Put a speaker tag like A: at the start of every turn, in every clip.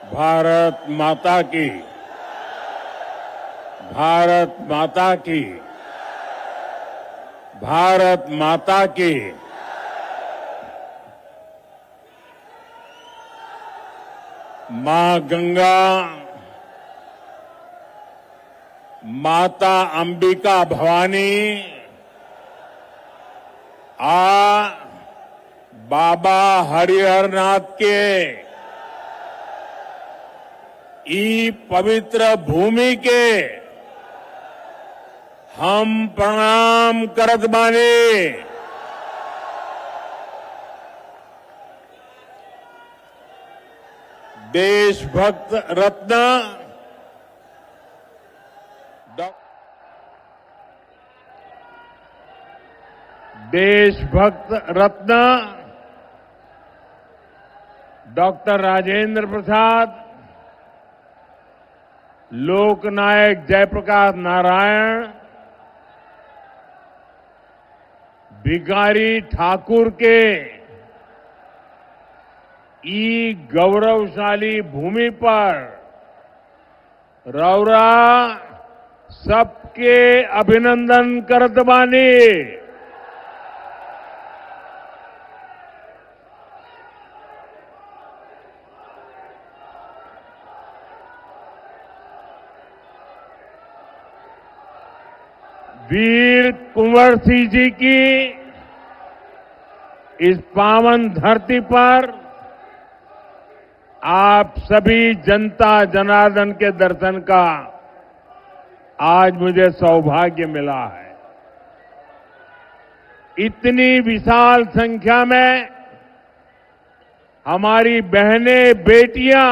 A: भारत माता की, भारत माता की, भारत माता की। मां गंगा, माता अंबिका भवानी बाबा हरिहरनाथ के ई पवित्र भूमि के हम प्रणाम करत बानी। देशभक्त रत्न देशभक्त रत्न डॉक्टर राजेंद्र प्रसाद, लोकनायक जयप्रकाश नारायण, भिखारी ठाकुर के ई गौरवशाली भूमि पर रौरा सबके अभिनंदन करत बानी। वीर कुंवर सिंह जी की इस पावन धरती पर आप सभी जनता जनार्दन के दर्शन का आज मुझे सौभाग्य मिला है। इतनी विशाल संख्या में हमारी बहनें बेटियां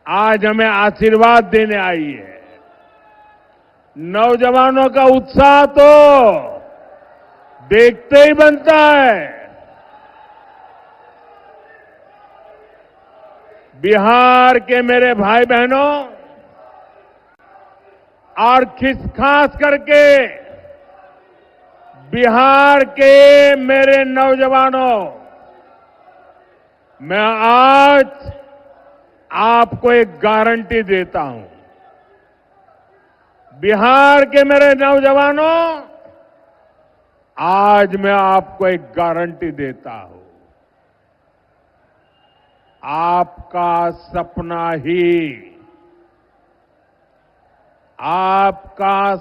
A: आज हमें आशीर्वाद देने आई है। नौजवानों का उत्साह तो देखते ही बनता है। बिहार के मेरे भाई बहनों और खास करके बिहार के मेरे नौजवानों, मैं आज आपको एक गारंटी देता हूं। बिहार के मेरे नौजवानों, आज मैं आपको एक गारंटी देता हूं। आपका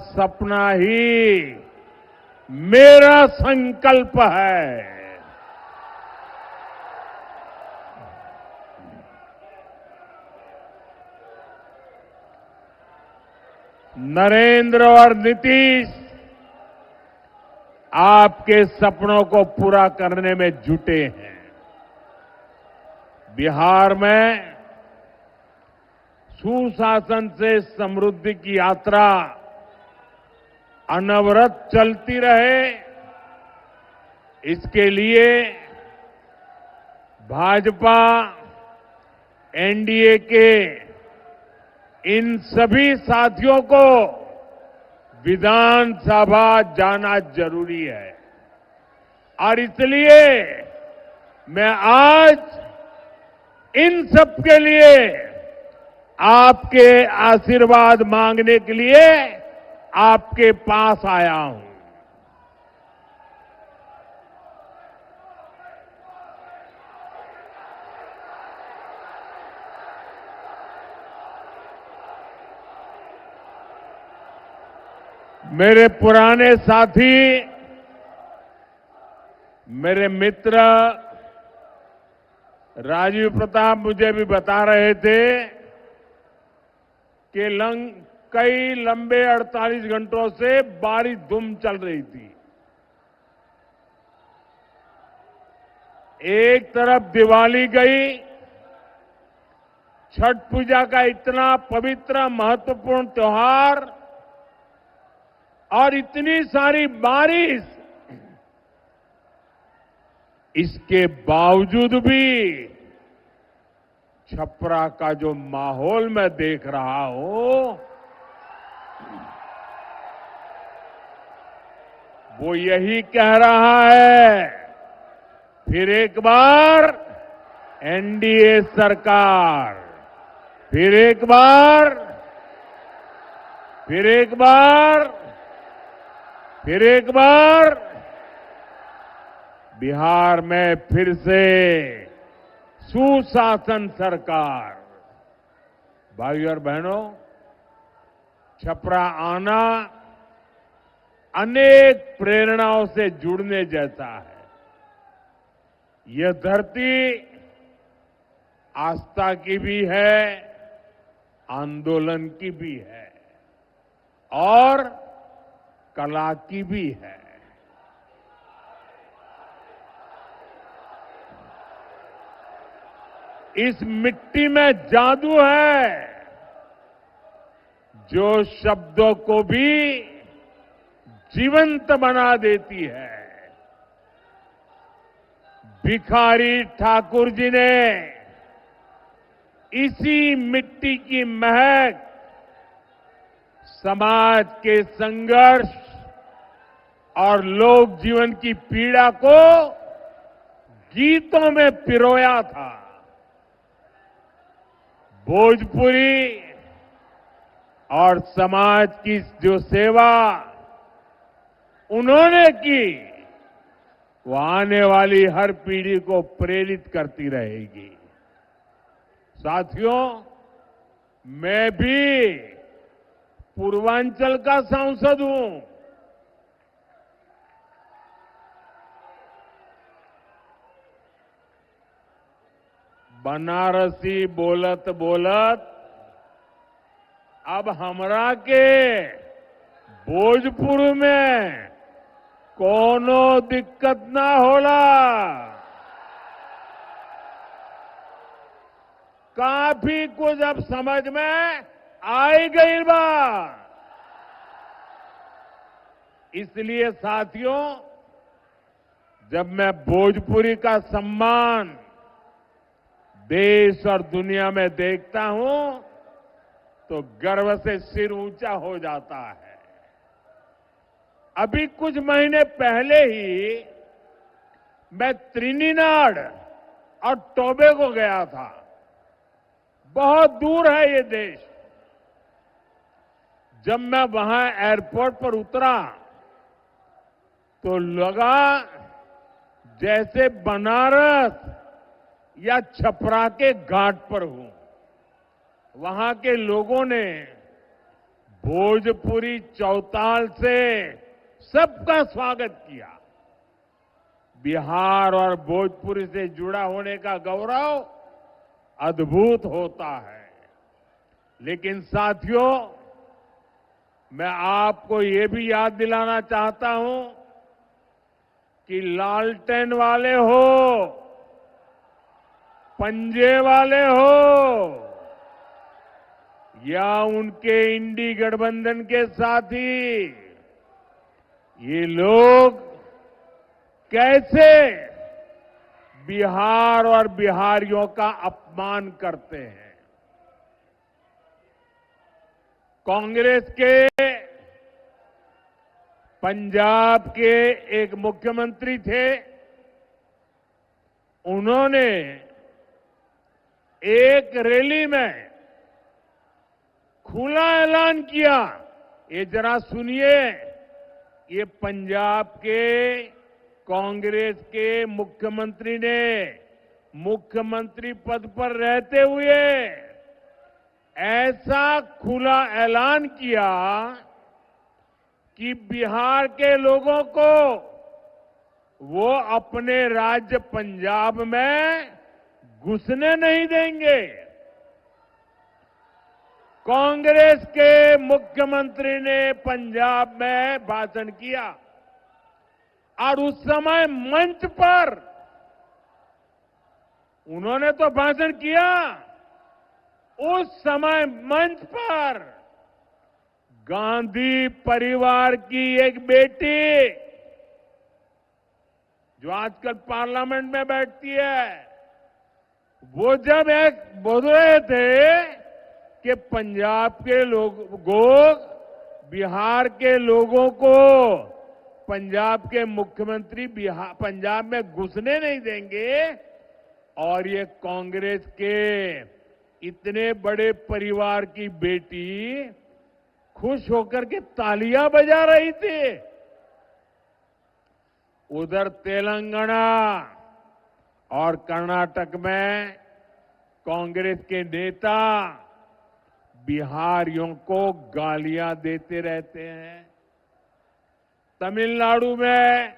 A: सपना ही मेरा संकल्प है। नरेंद्र और नीतीश आपके सपनों को पूरा करने में जुटे हैं। बिहार में सुशासन से समृद्धि की यात्रा अनवरत चलती रहे, इसके लिए भाजपा एनडीए के इन सभी साथियों को विधानसभा जाना जरूरी है। और इसलिए मैं आज इन सब के लिए आपके आशीर्वाद मांगने के लिए आपके पास आया हूं। मेरे पुराने साथी, मेरे मित्र राजीव प्रताप मुझे भी बता रहे थे कि कई लंबे 48 घंटों से बारिश धूम चल रही थी। एक तरफ दिवाली गई, छठ पूजा का इतना पवित्र महत्वपूर्ण त्योहार, और इतनी सारी बारिश, इसके बावजूद भी छपरा का जो माहौल मैं देख रहा हूं, वो यही कह रहा है, फिर एक बार एनडीए सरकार। फिर एक बार, फिर एक बार, फिर एक बार बिहार में फिर से सुशासन सरकार। भाइयों और बहनों, छपरा आना अनेक प्रेरणाओं से जुड़ने जैसा है। यह धरती आस्था की भी है, आंदोलन की भी है और कला की भी है। इस मिट्टी में जादू है जो शब्दों को भी जीवंत बना देती है। भिखारी ठाकुर जी ने इसी मिट्टी की महक समाज के संघर्ष और लोक जीवन की पीड़ा को गीतों में पिरोया था। भोजपुरी और समाज की जो सेवा उन्होंने की, वो आने वाली हर पीढ़ी को प्रेरित करती रहेगी। साथियों, मैं भी पूर्वांचल का सांसद हूं। बनारसी बोलत बोलत अब हमरा के भोजपुर में कोनो दिक्कत ना होला। काफी कुछ अब समझ में आई गई बा। इसलिए साथियों, जब मैं भोजपुरी का सम्मान देश और दुनिया में देखता हूं तो गर्व से सिर ऊंचा हो जाता है। अभी कुछ महीने पहले ही मैं त्रिनिदाद और टोबैगो गया था। बहुत दूर है ये देश। जब मैं वहां एयरपोर्ट पर उतरा तो लगा जैसे बनारस या छपरा के घाट पर हूं। वहां के लोगों ने भोजपुरी चौताल से सबका स्वागत किया। बिहार और भोजपुरी से जुड़ा होने का गौरव अद्भुत होता है। लेकिन साथियों, मैं आपको ये भी याद दिलाना चाहता हूं कि लालटेन वाले हो, पंजे वाले हो या उनके इंडी गठबंधन के साथी, ये लोग कैसे बिहार और बिहारियों का अपमान करते हैं। कांग्रेस के पंजाब के एक मुख्यमंत्री थे। उन्होंने एक रैली में खुला ऐलान किया। ये जरा सुनिए, ये पंजाब के कांग्रेस के मुख्यमंत्री ने मुख्यमंत्री पद पर रहते हुए ऐसा खुला ऐलान किया कि बिहार के लोगों को वो अपने राज्य पंजाब में घुसने नहीं देंगे। कांग्रेस के मुख्यमंत्री ने पंजाब में भाषण किया और उस समय मंच पर उन्होंने तो भाषण किया, उस समय मंच पर गांधी परिवार की एक बेटी जो आजकल पार्लियामेंट में बैठती है, वो जब एक बोल रहे थे कि पंजाब के लोगों, बिहार के लोगों को पंजाब के मुख्यमंत्री पंजाब में घुसने नहीं देंगे, और ये कांग्रेस के इतने बड़े परिवार की बेटी खुश होकर के तालियां बजा रही थी। उधर तेलंगाना और कर्नाटक में कांग्रेस के नेता बिहारियों को गालियां देते रहते हैं। तमिलनाडु में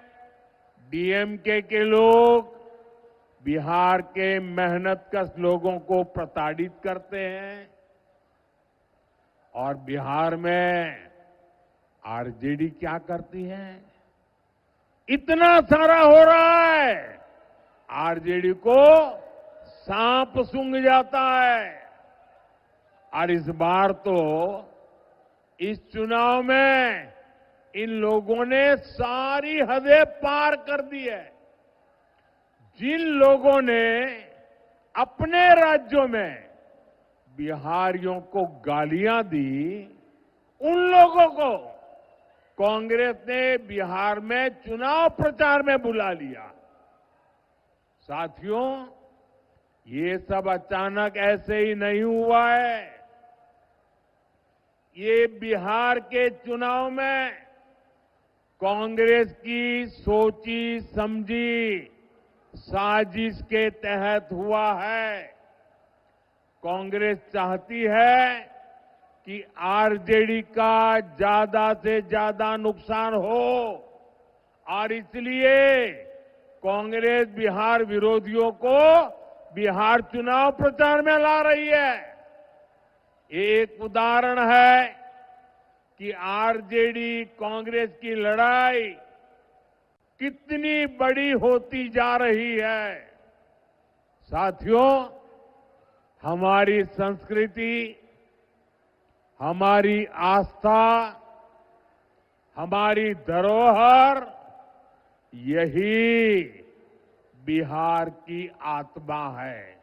A: डीएमके के लोग बिहार के मेहनतकश लोगों को प्रताड़ित करते हैं और बिहार में आरजेडी क्या करती है? इतना सारा हो रहा है, आरजेडी को सांप सूंघ जाता है। और इस बार तो इस चुनाव में इन लोगों ने सारी हदें पार कर दी है। जिन लोगों ने अपने राज्यों में बिहारियों को गालियां दी, उन लोगों को कांग्रेस ने बिहार में चुनाव प्रचार में बुला लिया। साथियों, ये सब अचानक ऐसे ही नहीं हुआ है। ये बिहार के चुनाव में कांग्रेस की सोची समझी साजिश के तहत हुआ है। कांग्रेस चाहती है कि आरजेडी का ज्यादा से ज्यादा नुकसान हो और इसलिए कांग्रेस बिहार विरोधियों को बिहार चुनाव प्रचार में ला रही है। एक उदाहरण है कि आरजेडी कांग्रेस की लड़ाई कितनी बड़ी होती जा रही है। साथियों, हमारी संस्कृति, हमारी आस्था, हमारी धरोहर, यही बिहार की आत्मा है।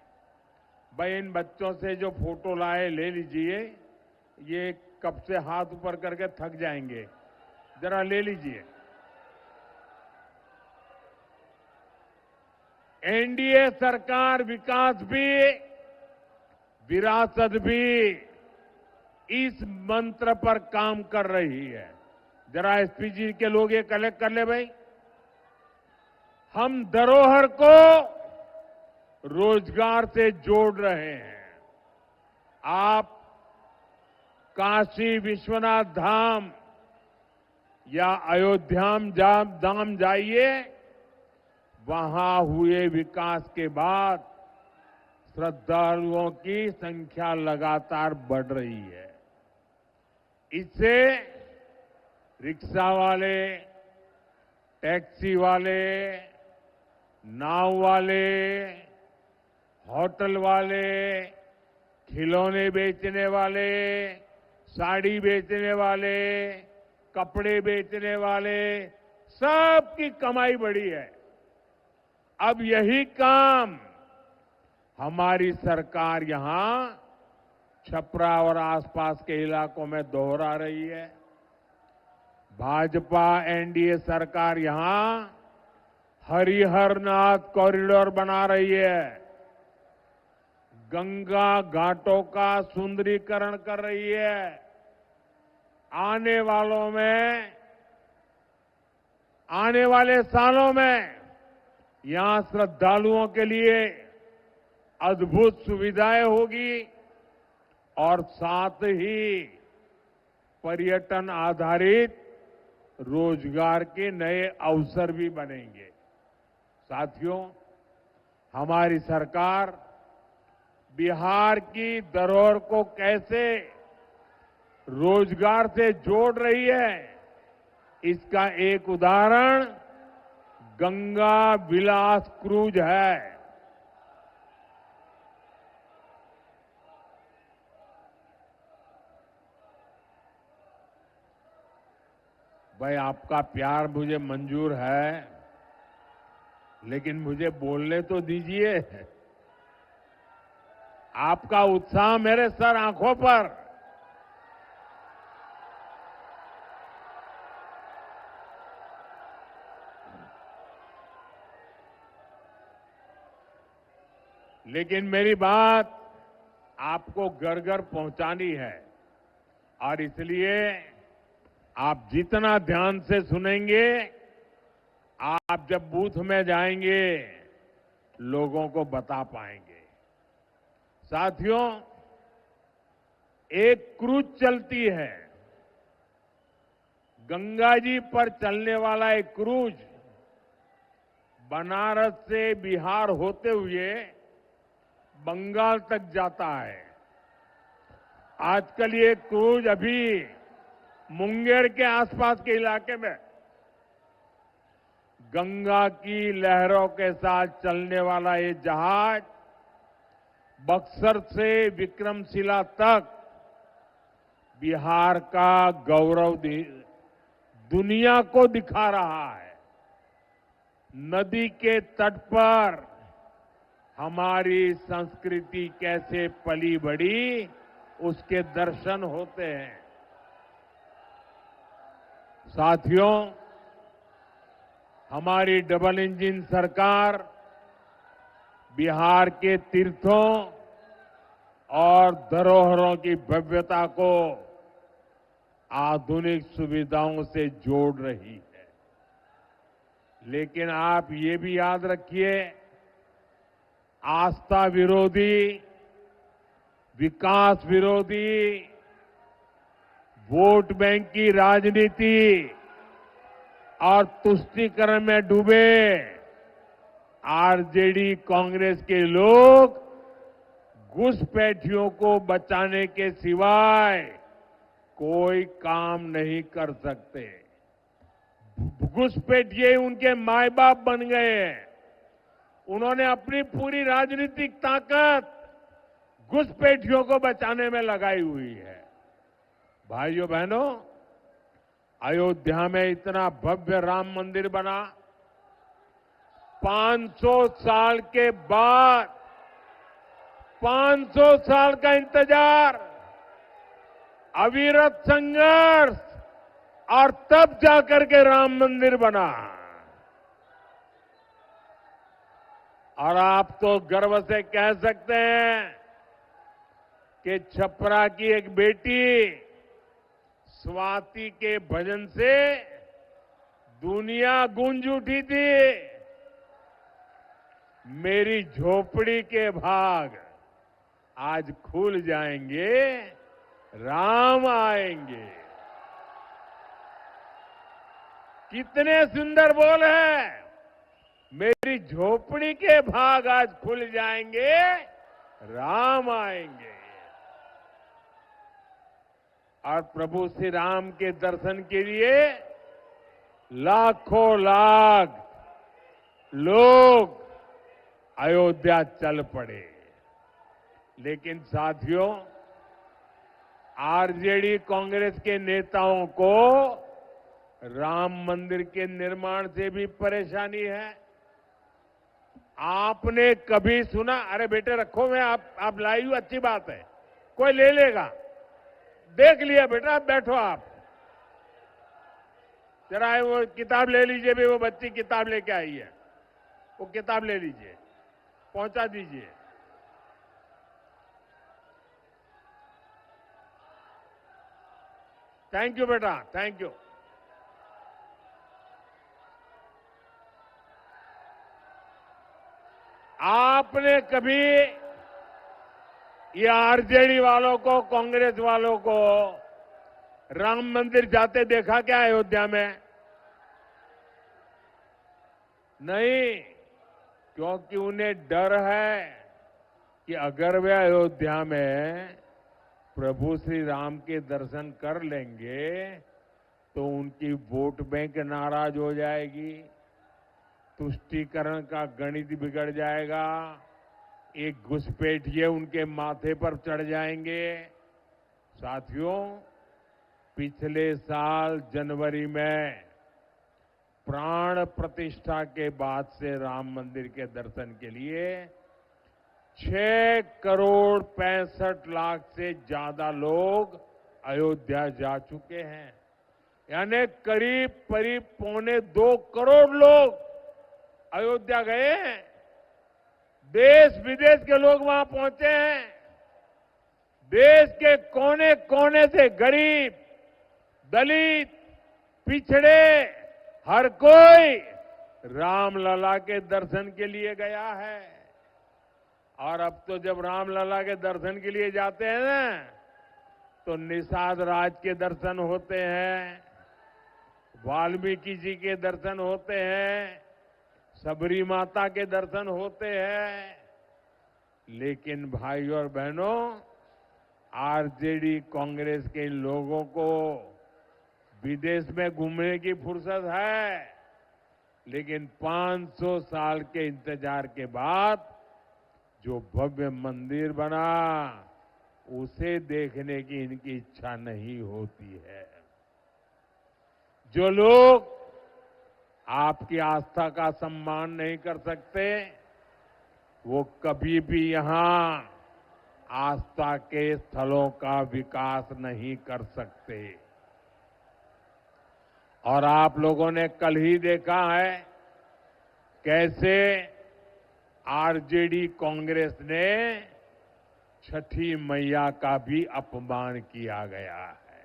A: भाई, इन बच्चों से जो फोटो लाए ले लीजिए। ये कब से हाथ ऊपर करके थक जाएंगे, जरा ले लीजिए। एनडीए सरकार विकास भी, विरासत भी, इस मंत्र पर काम कर रही है। जरा एसपीजी के लोग ये कलेक्ट कर ले भाई। हम धरोहर को रोजगार से जोड़ रहे हैं। आप काशी विश्वनाथ धाम या अयोध्या धाम जाइए, वहां हुए विकास के बाद श्रद्धालुओं की संख्या लगातार बढ़ रही है। इससे रिक्शा वाले, टैक्सी वाले, नाव वाले, होटल वाले, खिलौने बेचने वाले, साड़ी बेचने वाले, कपड़े बेचने वाले, सबकी कमाई बढ़ी है। अब यही काम हमारी सरकार यहां छपरा और आसपास के इलाकों में दोहरा रही है। भाजपा एनडीए सरकार यहां हरिहरनाथ कॉरिडोर बना रही है, गंगा घाटों का सुंदरीकरण कर रही है। आने वाले सालों में यहां श्रद्धालुओं के लिए अद्भुत सुविधाएं होगी और साथ ही पर्यटन आधारित रोजगार के नए अवसर भी बनेंगे। साथियों, हमारी सरकार बिहार की धरोहर को कैसे रोजगार से जोड़ रही है, इसका एक उदाहरण गंगा विलास क्रूज है। भाई, आपका प्यार मुझे मंजूर है, लेकिन मुझे बोलने तो दीजिए। आपका उत्साह मेरे सर आंखों पर। लेकिन मेरी बात आपको घर घर पहुंचानी है और इसलिए आप जितना ध्यान से सुनेंगे, आप जब बूथ में जाएंगे लोगों को बता पाएंगे। साथियों, एक क्रूज चलती है, गंगा जी पर चलने वाला एक क्रूज बनारस से बिहार होते हुए बंगाल तक जाता है। आजकल ये क्रूज अभी मुंगेर के आसपास के इलाके में गंगा की लहरों के साथ चलने वाला ये जहाज बक्सर से विक्रमशिला तक बिहार का गौरव दुनिया को दिखा रहा है। नदी के तट पर हमारी संस्कृति कैसे पली बढ़ी, उसके दर्शन होते हैं। साथियों, हमारी डबल इंजन सरकार बिहार के तीर्थों और धरोहरों की भव्यता को आधुनिक सुविधाओं से जोड़ रही है। लेकिन आप ये भी याद रखिए, आस्था विरोधी, विकास विरोधी, वोट बैंक की राजनीति और तुष्टीकरण में डूबे आरजेडी कांग्रेस के लोग घुसपैठियों को बचाने के सिवाय कोई काम नहीं कर सकते। घुसपैठिए उनके माए बाप बन गए हैं। उन्होंने अपनी पूरी राजनीतिक ताकत घुसपैठियों को बचाने में लगाई हुई है। भाइयों बहनों, अयोध्या में इतना भव्य राम मंदिर बना, 500 साल के बाद 500 साल का इंतजार, अविरत संघर्ष, और तब जाकर के राम मंदिर बना। और आप तो गर्व से कह सकते हैं कि छपरा की एक बेटी स्वाति के भजन से दुनिया गूंज उठी थी। मेरी झोपड़ी के भाग आज खुल जाएंगे, राम आएंगे। कितने सुंदर बोल है, मेरी झोपड़ी के भाग आज खुल जाएंगे, राम आएंगे। और प्रभु श्री राम के दर्शन के लिए लाखों लाख लोग अयोध्या चल पड़े। लेकिन साथियों, आरजेडी कांग्रेस के नेताओं को राम मंदिर के निर्माण से भी परेशानी है। आपने कभी सुना, अरे बेटे रखो, मैं आप लाई हूं, अच्छी बात है, कोई ले लेगा, देख लिया बेटा, आप बैठो, आप जरा वो किताब ले लीजिए भी, वो बच्ची किताब लेके आई है, वो किताब ले लीजिए, पहुंचा दीजिए। थैंक यू बेटा, थैंक यू। आपने कभी ये आरजेडी वालों को, कांग्रेस वालों को राम मंदिर जाते देखा क्या अयोध्या में? नहीं, क्योंकि उन्हें डर है कि अगर वे अयोध्या में प्रभु श्री राम के दर्शन कर लेंगे तो उनकी वोट बैंक नाराज हो जाएगी, तुष्टीकरण का गणित बिगड़ जाएगा, एक घुसपैठिए उनके माथे पर चढ़ जाएंगे। साथियों, पिछले साल जनवरी में प्राण प्रतिष्ठा के बाद से राम मंदिर के दर्शन के लिए 6 करोड़ 65 लाख से ज्यादा लोग अयोध्या जा चुके हैं। यानी करीब पौने 2 करोड़ लोग अयोध्या गए हैं। देश विदेश के लोग वहां पहुंचे हैं। देश के कोने कोने से गरीब, दलित, पिछड़े हर कोई रामलला के दर्शन के लिए गया है। और अब तो जब रामलला के दर्शन के लिए जाते हैं ना, तो निषाद राज के दर्शन होते हैं, वाल्मीकि जी के दर्शन होते हैं, सबरी माता के दर्शन होते हैं। लेकिन भाई और बहनों, आरजेडी कांग्रेस के लोगों को विदेश में घूमने की फुर्सत है, लेकिन 500 साल के इंतजार के बाद जो भव्य मंदिर बना, उसे देखने की इनकी इच्छा नहीं होती है। जो लोग आपकी आस्था का सम्मान नहीं कर सकते, वो कभी भी यहां आस्था के स्थलों का विकास नहीं कर सकते। और आप लोगों ने कल ही देखा है कैसे आरजेडी कांग्रेस ने छठी मैया का भी अपमान किया गया है।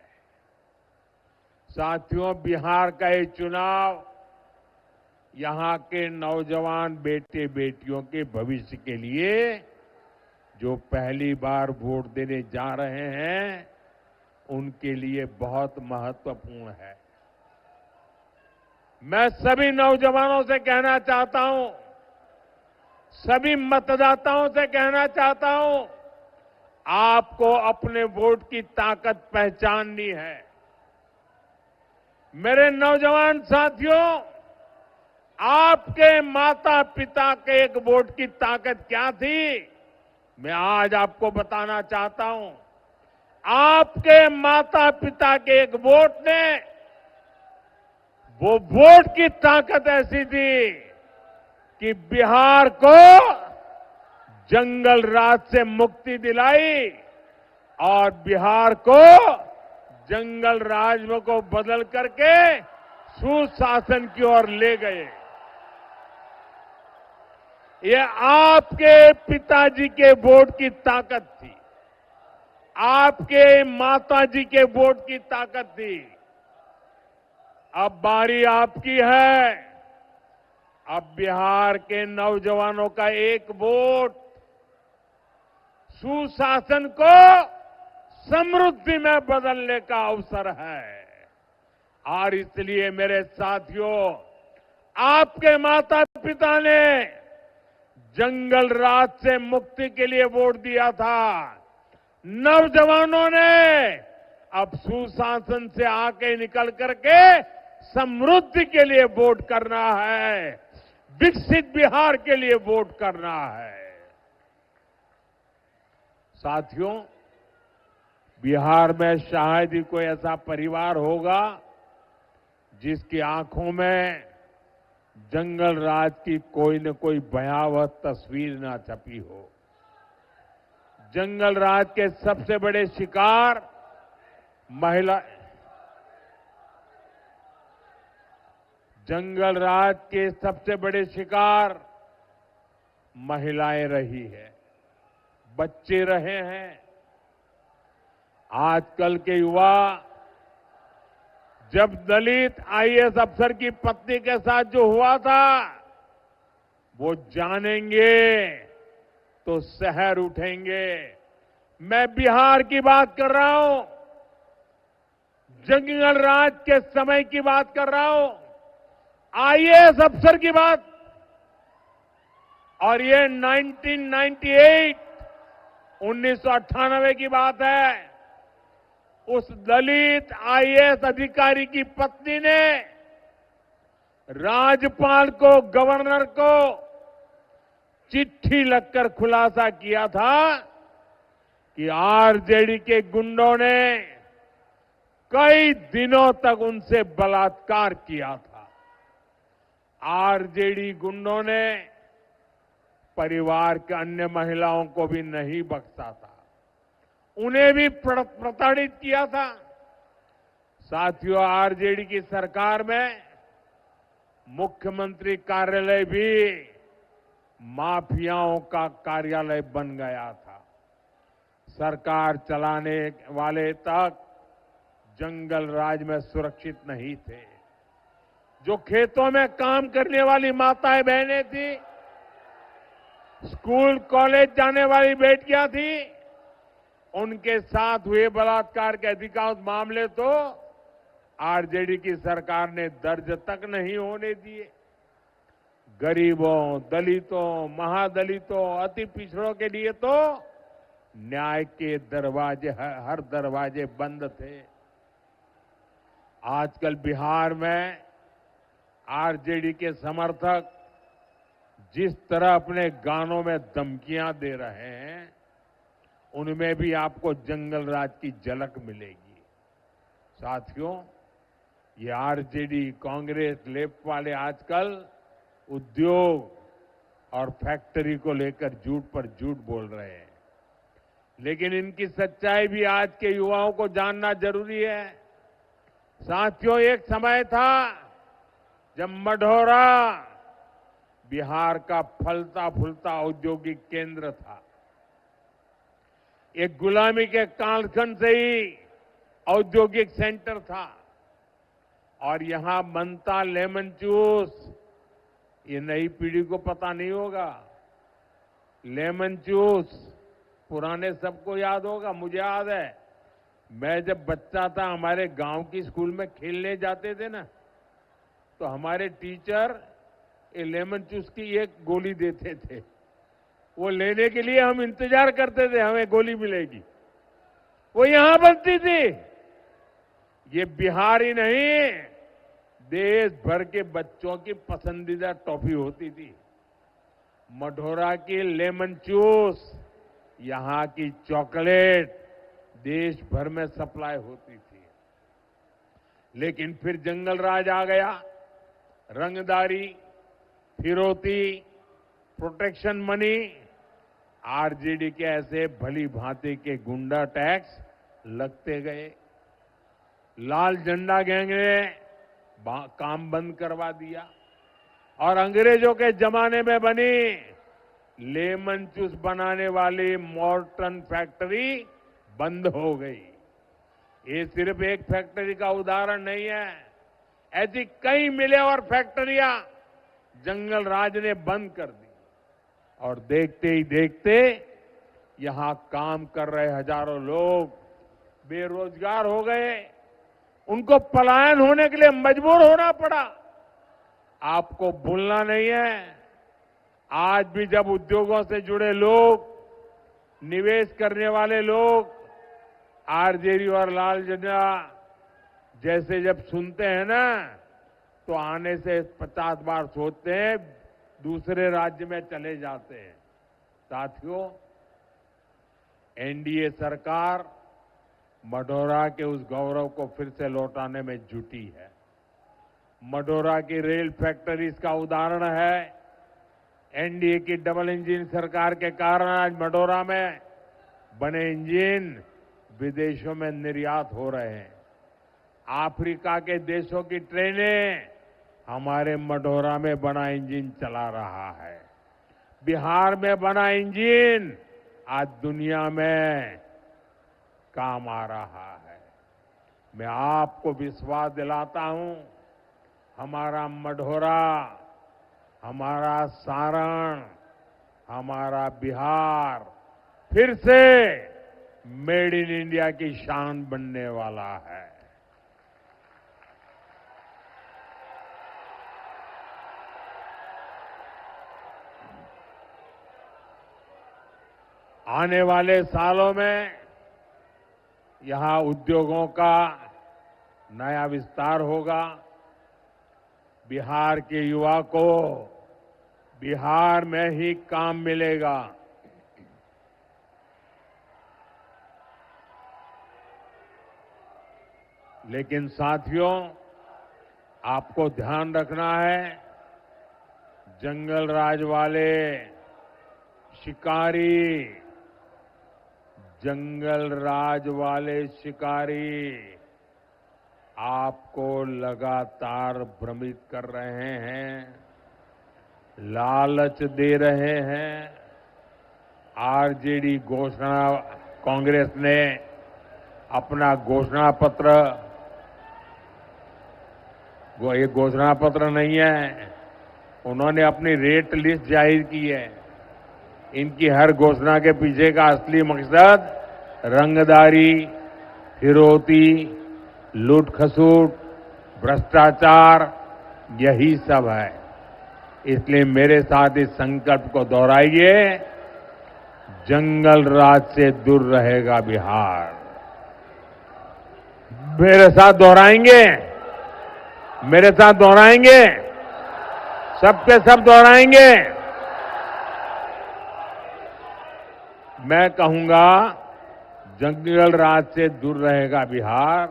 A: साथियों, बिहार का ये चुनाव यहां के नौजवान बेटे बेटियों के भविष्य के लिए जो पहली बार वोट देने जा रहे हैं, उनके लिए बहुत महत्वपूर्ण है। मैं सभी नौजवानों से कहना चाहता हूं, सभी मतदाताओं से कहना चाहता हूं, आपको अपने वोट की ताकत पहचाननी है। मेरे नौजवान साथियों, आपके माता पिता के एक वोट की ताकत क्या थी, मैं आज आपको बताना चाहता हूं। आपके माता पिता के एक वोट ने, वो वोट की ताकत ऐसी थी कि बिहार को जंगल राज से मुक्ति दिलाई और बिहार को जंगल राज को बदल करके सुशासन की ओर ले गए। ये आपके पिताजी के वोट की ताकत थी, आपके माताजी के वोट की ताकत थी। अब बारी आपकी है। अब बिहार के नौजवानों का एक वोट सुशासन को समृद्धि में बदलने का अवसर है। और इसलिए मेरे साथियों, आपके माता पिता ने जंगल राज से मुक्ति के लिए वोट दिया था। नौजवानों ने अब सुशासन से आके निकल करके समृद्धि के लिए वोट करना है, विकसित बिहार के लिए वोट करना है। साथियों, बिहार में शायद ही कोई ऐसा परिवार होगा जिसकी आंखों में जंगल राज की कोई न कोई भयावह तस्वीर ना छपी हो। जंगल राज के सबसे बड़े शिकार जंगल राज के सबसे बड़े शिकार महिलाएं रही है, बच्चे रहे हैं। आजकल के युवा जब दलित आईएएस अफसर की पत्नी के साथ जो हुआ था, वो जानेंगे तो शहर उठेंगे। मैं बिहार की बात कर रहा हूं, जंगल राज के समय की बात कर रहा हूं, आईएएस अफसर की बात। और ये 1998 की बात है। उस दलित आईएएस अधिकारी की पत्नी ने राज्यपाल को, गवर्नर को चिट्ठी लिखकर खुलासा किया था कि आरजेडी के गुंडों ने कई दिनों तक उनसे बलात्कार किया था। आरजेडी गुंडों ने परिवार के अन्य महिलाओं को भी नहीं बख्शा था, उन्हें भी प्रताड़ित किया था। साथियों, आरजेडी की सरकार में मुख्यमंत्री कार्यालय भी माफियाओं का कार्यालय बन गया था। सरकार चलाने वाले तक जंगल राज में सुरक्षित नहीं थे। जो खेतों में काम करने वाली माताएं बहनें थी, स्कूल कॉलेज जाने वाली बेटियां थी, उनके साथ हुए बलात्कार के अधिकांश मामले तो आरजेडी की सरकार ने दर्ज तक नहीं होने दिए। गरीबों, दलितों, महादलितों, अति पिछड़ों के लिए तो न्याय के दरवाजे, हर दरवाजे बंद थे। आजकल बिहार में आरजेडी के समर्थक जिस तरह अपने गानों में धमकियां दे रहे हैं, उनमें भी आपको जंगल राज की झलक मिलेगी। साथियों, ये आरजेडी, कांग्रेस, लेफ्ट वाले आजकल उद्योग और फैक्ट्री को लेकर झूठ पर झूठ बोल रहे हैं, लेकिन इनकी सच्चाई भी आज के युवाओं को जानना जरूरी है। साथियों, एक समय था जब मढ़ौरा बिहार का फलता फूलता औद्योगिक केंद्र था। एक गुलामी के कालखंड से ही औद्योगिक सेंटर था और यहां बनता लेमन जूस, ये नई पीढ़ी को पता नहीं होगा। लेमन जूस पुराने सबको याद होगा, मुझे याद है। मैं जब बच्चा था, हमारे गांव की स्कूल में खेलने जाते थे ना, तो हमारे टीचर ये लेमन जूस की एक गोली देते थे। वो लेने के लिए हम इंतजार करते थे, हमें गोली मिलेगी। वो यहां बनती थी। ये बिहार ही नहीं, देश भर के बच्चों की पसंदीदा टॉफी होती थी। मढ़ौरा की लेमन जूस, यहां की चॉकलेट देश भर में सप्लाई होती थी। लेकिन फिर जंगल राज आ गया। रंगदारी, फिरौती, प्रोटेक्शन मनी, आरजेडी के ऐसे भली भांति के गुंडा टैक्स लगते गए। लाल झंडा गैंग ने काम बंद करवा दिया और अंग्रेजों के जमाने में बनी लेमन जूस बनाने वाली मॉर्टन फैक्ट्री बंद हो गई। ये सिर्फ एक फैक्ट्री का उदाहरण नहीं है, ऐसी कई मिलें और फैक्ट्रियां जंगल राज ने बंद कर दी और देखते ही देखते यहां काम कर रहे हजारों लोग बेरोजगार हो गए। उनको पलायन होने के लिए मजबूर होना पड़ा। आपको भूलना नहीं है, आज भी जब उद्योगों से जुड़े लोग, निवेश करने वाले लोग आरजेडी और लाल झंडा जैसे जब सुनते हैं ना, तो आने से 50 बार सोचते हैं, दूसरे राज्य में चले जाते हैं। साथियों, एनडीए सरकार मढ़ौरा के उस गौरव को फिर से लौटाने में जुटी है। मढ़ौरा की रेल फैक्ट्री इसका उदाहरण है। एनडीए की डबल इंजन सरकार के कारण आज मढ़ौरा में बने इंजन विदेशों में निर्यात हो रहे हैं। अफ्रीका के देशों की ट्रेनें हमारे मढ़ौरा में बना इंजन चला रहा है। बिहार में बना इंजन आज दुनिया में काम आ रहा है। मैं आपको विश्वास दिलाता हूं, हमारा मढ़ौरा, हमारा सारण, हमारा बिहार फिर से मेड इन इंडिया की शान बनने वाला है। आने वाले सालों में यहां उद्योगों का नया विस्तार होगा। बिहार के युवा को बिहार में ही काम मिलेगा। लेकिन साथियों, आपको ध्यान रखना है, जंगल राज वाले शिकारी, जंगल राज वाले शिकारी आपको लगातार भ्रमित कर रहे हैं, लालच दे रहे हैं। आरजेडी घोषणा कांग्रेस ने अपना घोषणा पत्र, वो ये घोषणा पत्र नहीं है, उन्होंने अपनी रेट लिस्ट जाहिर की है। इनकी हर घोषणा के पीछे का असली मकसद रंगदारी, फिरौती, लूट खसूट, भ्रष्टाचार, यही सब है। इसलिए मेरे साथ इस संकल्प को दोहराइए, जंगल राज से दूर रहेगा बिहार। मेरे साथ दोहराएंगे, मेरे साथ दोहराएंगे, सबके सब दोहराएंगे। मैं कहूंगा जंगल राज से दूर रहेगा बिहार।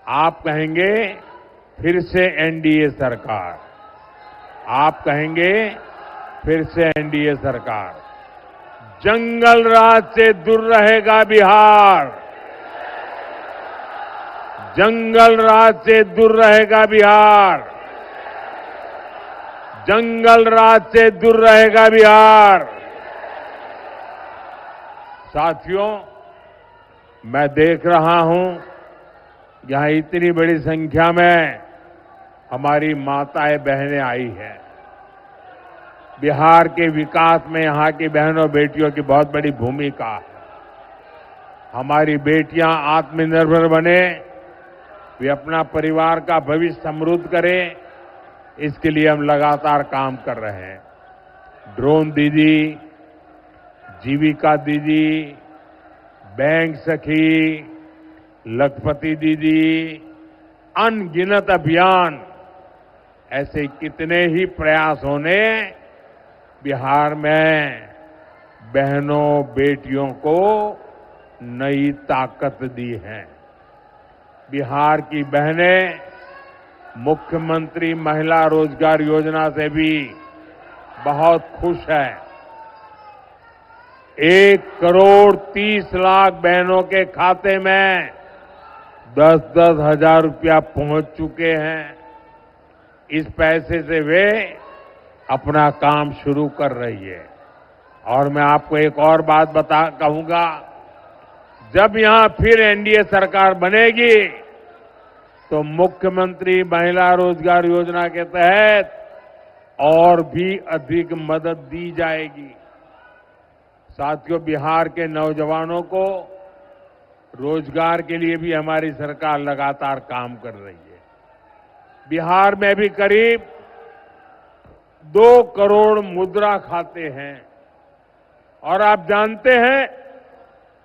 A: आप कहेंगे फिर से एनडीए सरकार, आप कहेंगे फिर से एनडीए सरकार। जंगल राज से दूर रहेगा बिहार, जंगल राज से दूर रहेगा बिहार, जंगल राज से दूर रहेगा बिहार। साथियों, मैं देख रहा हूं यहां इतनी बड़ी संख्या में हमारी माताएं बहनें आई हैं। बिहार के विकास में यहां की बहनों बेटियों की बहुत बड़ी भूमिका है। हमारी बेटियां आत्मनिर्भर बने, वे अपना परिवार का भविष्य समृद्ध करें, इसके लिए हम लगातार काम कर रहे हैं। ड्रोन दीदी, जीविका दीदी, बैंक सखी, लखपति दीदी, अनगिनत अभियान, ऐसे कितने ही प्रयासों ने बिहार में बहनों बेटियों को नई ताकत दी है। बिहार की बहनें मुख्यमंत्री महिला रोजगार योजना से भी बहुत खुश हैं। 1,30,00,000 बहनों के खाते में 10-10 हजार रुपया पहुंच चुके हैं। इस पैसे से वे अपना काम शुरू कर रही है। और मैं आपको एक और बात कहूंगा, जब यहां फिर एनडीए सरकार बनेगी तो मुख्यमंत्री महिला रोजगार योजना के तहत और भी अधिक मदद दी जाएगी। साथियों, बिहार के नौजवानों को रोजगार के लिए भी हमारी सरकार लगातार काम कर रही है। बिहार में भी करीब 2 करोड़ मुद्रा खाते हैं। और आप जानते हैं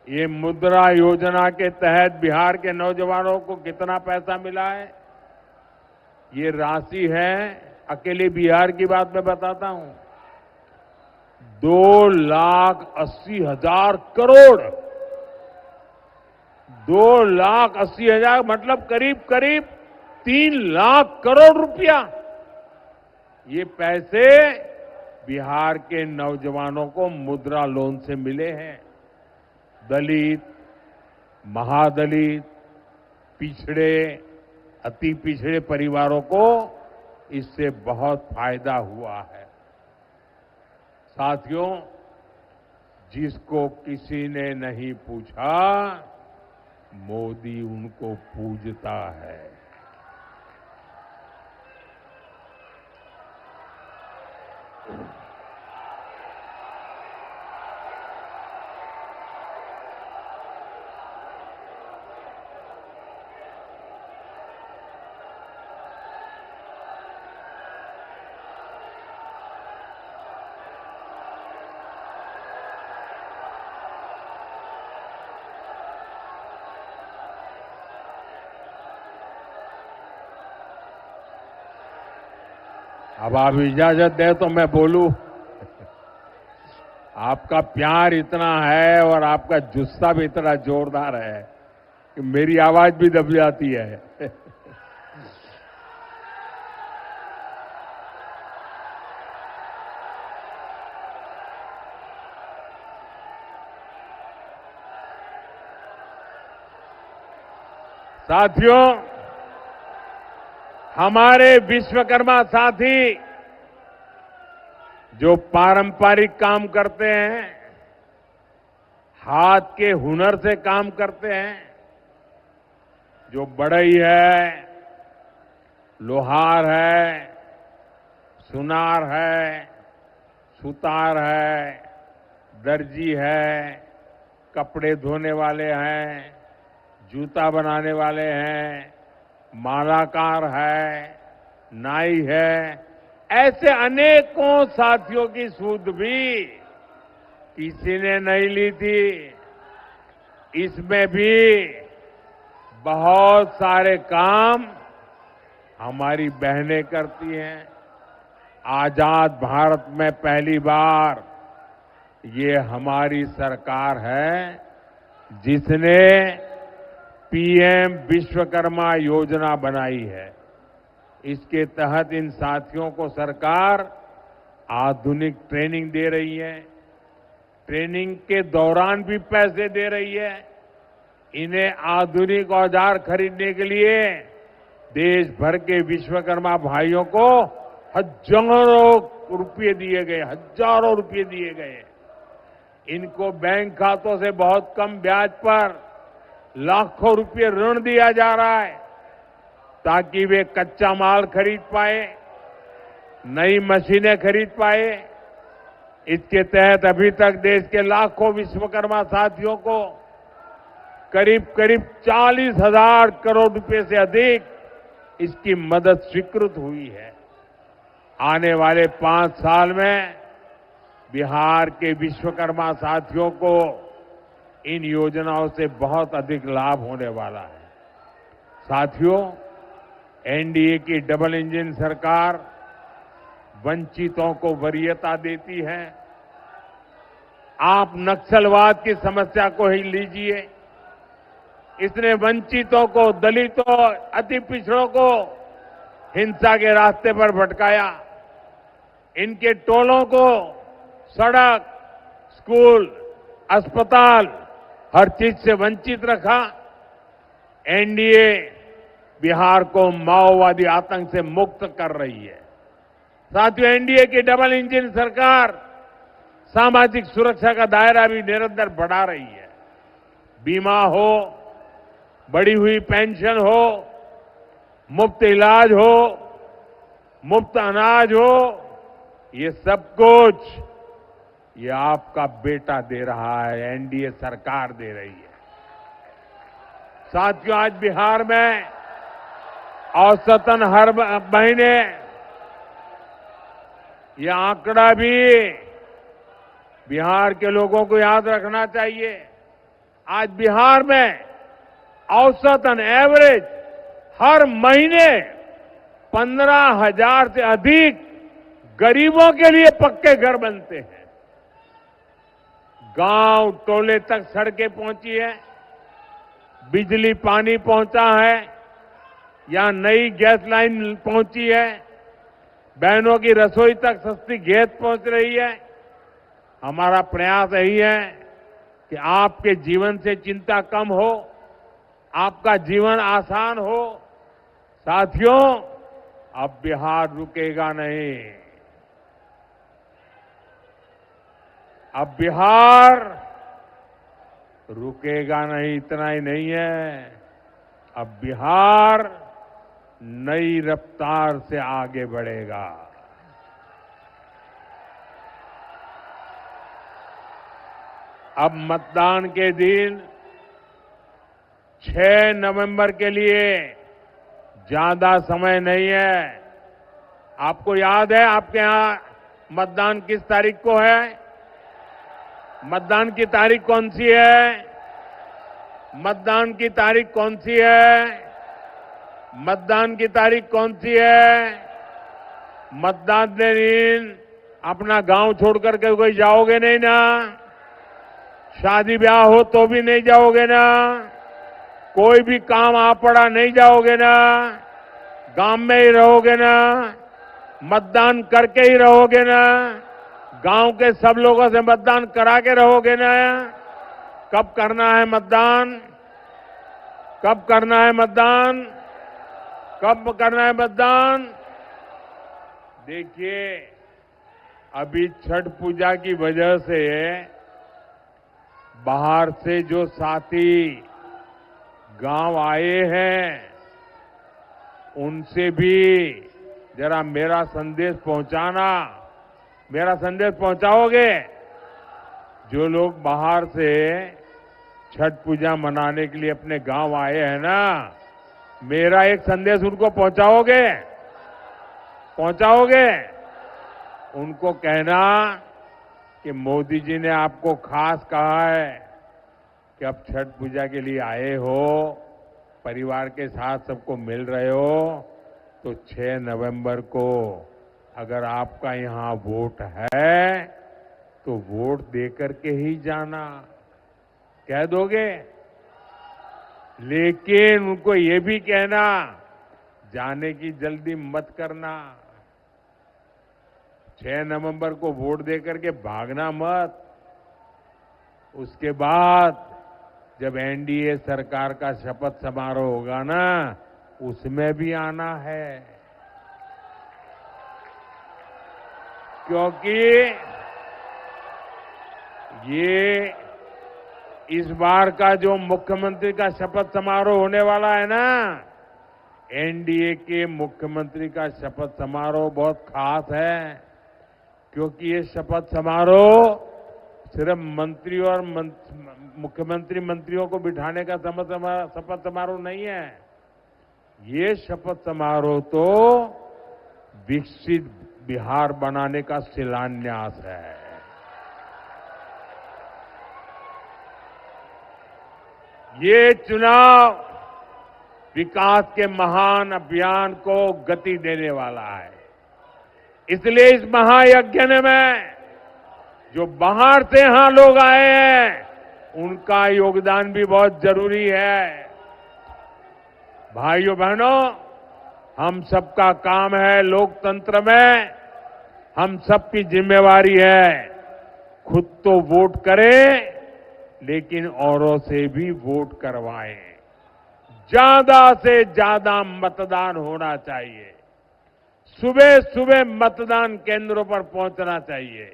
A: ये मुद्रा योजना के तहत बिहार के नौजवानों को कितना पैसा मिला है? ये राशि है, अकेले बिहार की बात मैं बताता हूं, 2,80,000 करोड़। 2,80,000 मतलब करीब करीब 3 लाख करोड़ रुपया। ये पैसे बिहार के नौजवानों को मुद्रा लोन से मिले हैं। दलित, महादलित, पिछड़े, अति पिछड़े परिवारों को इससे बहुत फायदा हुआ है। साथियों, जिसको किसी ने नहीं पूछा, मोदी उनको पूजता है। अब आप इजाजत दें तो मैं बोलूं। आपका प्यार इतना है और आपका जुस्सा भी इतना जोरदार है कि मेरी आवाज भी दब जाती है। साथियों, हमारे विश्वकर्मा साथी जो पारंपरिक काम करते हैं, हाथ के हुनर से काम करते हैं। जो बढ़ई है, लोहार है, सुनार है, सुतार है, दर्जी है, कपड़े धोने वाले हैं, जूता बनाने वाले हैं, मालाकार है, नाई है, ऐसे अनेकों साथियों की सूद भी किसी ने नहीं ली थी। इसमें भी बहुत सारे काम हमारी बहनें करती हैं। आजाद भारत में पहली बार ये हमारी सरकार है जिसने पीएम विश्वकर्मा योजना बनाई है। इसके तहत इन साथियों को सरकार आधुनिक ट्रेनिंग दे रही है। ट्रेनिंग के दौरान भी पैसे दे रही है। इन्हें आधुनिक औजार खरीदने के लिए देश भर के विश्वकर्मा भाइयों को हजारों रुपये दिए गए, हजारों रुपये दिए गए। इनको बैंक खातों से बहुत कम ब्याज पर लाखों रुपये ऋण दिया जा रहा है ताकि वे कच्चा माल खरीद पाए, नई मशीनें खरीद पाए। इसके तहत अभी तक देश के लाखों विश्वकर्मा साथियों को करीब करीब 40,000 करोड़ रुपए से अधिक इसकी मदद स्वीकृत हुई है। आने वाले 5 साल में बिहार के विश्वकर्मा साथियों को इन योजनाओं से बहुत अधिक लाभ होने वाला है। साथियों, एनडीए की डबल इंजन सरकार वंचितों को वरीयता देती है। आप नक्सलवाद की समस्या को ही लीजिए। इसने वंचितों को, दलितों, अति पिछड़ों को हिंसा के रास्ते पर भटकाया। इनके टोलों को सड़क, स्कूल, अस्पताल, हर चीज से वंचित रखा। एनडीए बिहार को माओवादी आतंक से मुक्त कर रही है। साथियों, एनडीए की डबल इंजन सरकार सामाजिक सुरक्षा का दायरा भी निरंतर बढ़ा रही है। बीमा हो, बढ़ी हुई पेंशन हो, मुफ्त इलाज हो, मुफ्त अनाज हो, ये सब कुछ ये आपका बेटा दे रहा है, एनडीए सरकार दे रही है। साथियों, आज बिहार में औसतन हर महीने, ये आंकड़ा भी बिहार के लोगों को याद रखना चाहिए, आज बिहार में औसतन एवरेज हर महीने 15,000 से अधिक गरीबों के लिए पक्के घर बनते हैं। गांव टोले तक सड़कें पहुंची है, बिजली पानी पहुंचा है, या नई गैस लाइन पहुंची है, बहनों की रसोई तक सस्ती गैस पहुंच रही है। हमारा प्रयास यही है कि आपके जीवन से चिंता कम हो, आपका जीवन आसान हो। साथियों, अब बिहार रुकेगा नहीं। अब बिहार रुकेगा नहीं, इतना ही नहीं है, अब बिहार नई रफ्तार से आगे बढ़ेगा। अब मतदान के दिन 6 नवंबर के लिए ज्यादा समय नहीं है। आपको याद है आपके यहां मतदान किस तारीख को है? मतदान की तारीख कौन सी है? मतदान की तारीख कौन सी है? मतदान की तारीख कौन सी है? मतदान के दिन अपना गांव छोड़ करके कोई जाओगे नहीं ना? शादी ब्याह हो तो भी नहीं जाओगे ना? कोई भी काम आ पड़ा नहीं जाओगे ना? गांव में ही रहोगे ना? मतदान करके ही रहोगे ना? गांव के सब लोगों से मतदान करा के रहोगे ना? कब करना है मतदान? कब करना है मतदान? कब करना है मतदान? देखिए, अभी छठ पूजा की वजह से बाहर से जो साथी गांव आए हैं उनसे भी जरा मेरा संदेश पहुंचाना, मेरा संदेश पहुंचाओगे? जो लोग बाहर से छठ पूजा मनाने के लिए अपने गांव आए हैं ना, मेरा एक संदेश उनको पहुंचाओगे? पहुंचाओगे? उनको कहना कि मोदी जी ने आपको खास कहा है कि अब छठ पूजा के लिए आए हो, परिवार के साथ सबको मिल रहे हो, तो 6 नवंबर को अगर आपका यहां वोट है तो वोट देकर के ही जाना। कह दोगे? लेकिन उनको ये भी कहना, जाने की जल्दी मत करना। 6 नवंबर को वोट देकर के भागना मत। उसके बाद जब एनडीए सरकार का शपथ समारोह होगा ना, उसमें भी आना है। क्योंकि ये इस बार का जो मुख्यमंत्री का शपथ समारोह होने वाला है ना, एनडीए के मुख्यमंत्री का शपथ समारोह बहुत खास है। क्योंकि ये शपथ समारोह सिर्फ मंत्री और मुख्यमंत्री मंत्रियों को बिठाने का शपथ समारोह नहीं है। ये शपथ समारोह तो विकसित बिहार बनाने का शिलान्यास है। ये चुनाव विकास के महान अभियान को गति देने वाला है। इसलिए इस महायज्ञ में जो बाहर से यहां लोग आए हैं, उनका योगदान भी बहुत जरूरी है। भाइयों बहनों, हम सबका काम है लोकतंत्र में, हम सबकी जिम्मेवारी है खुद तो वोट करें, लेकिन औरों से भी वोट करवाएं। ज्यादा से ज्यादा मतदान होना चाहिए। सुबह सुबह मतदान केंद्रों पर पहुंचना चाहिए।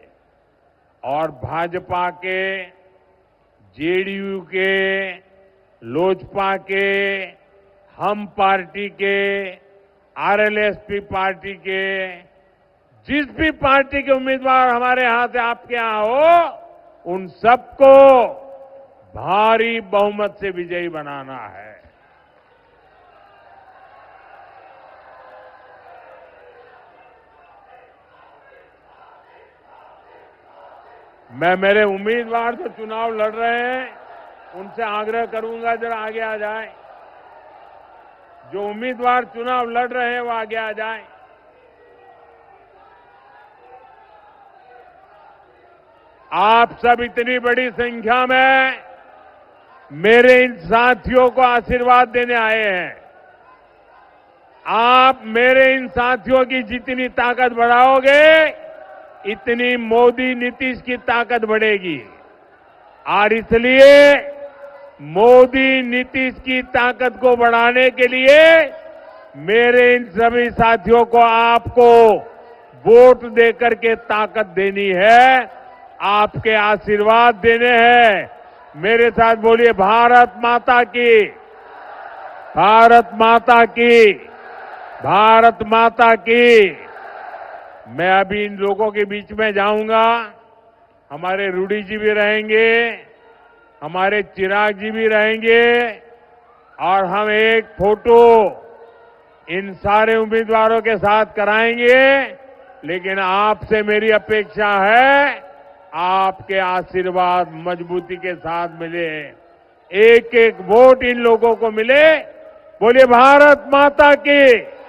A: और भाजपा के, जेडीयू के, लोजपा के, हम पार्टी के, आरएलएसपी पार्टी के, जिस भी पार्टी के उम्मीदवार हमारे यहां से आपके यहां हो, उन सबको भारी बहुमत से विजयी बनाना है। मैं मेरे उम्मीदवार जो चुनाव लड़ रहे हैं उनसे आग्रह करूंगा, जरा आगे आ जाए। जो उम्मीदवार चुनाव लड़ रहे हैं वो आगे आ जाए। आप सब इतनी बड़ी संख्या में मेरे इन साथियों को आशीर्वाद देने आए हैं। आप मेरे इन साथियों की जितनी ताकत बढ़ाओगे, इतनी मोदी नीतीश की ताकत बढ़ेगी। और इसलिए मोदी नीतीश की ताकत को बढ़ाने के लिए मेरे इन सभी साथियों को आपको वोट देकर के ताकत देनी है, आपके आशीर्वाद देने हैं। मेरे साथ बोलिए, भारत माता की, भारत माता की, भारत माता की। मैं अभी इन लोगों के बीच में जाऊंगा। हमारे रूडी जी भी रहेंगे, हमारे चिराग जी भी रहेंगे, और हम एक फोटो इन सारे उम्मीदवारों के साथ कराएंगे। लेकिन आपसे मेरी अपेक्षा है, आपके आशीर्वाद मजबूती के साथ मिले, एक एक वोट इन लोगों को मिले। बोलिए भारत माता की।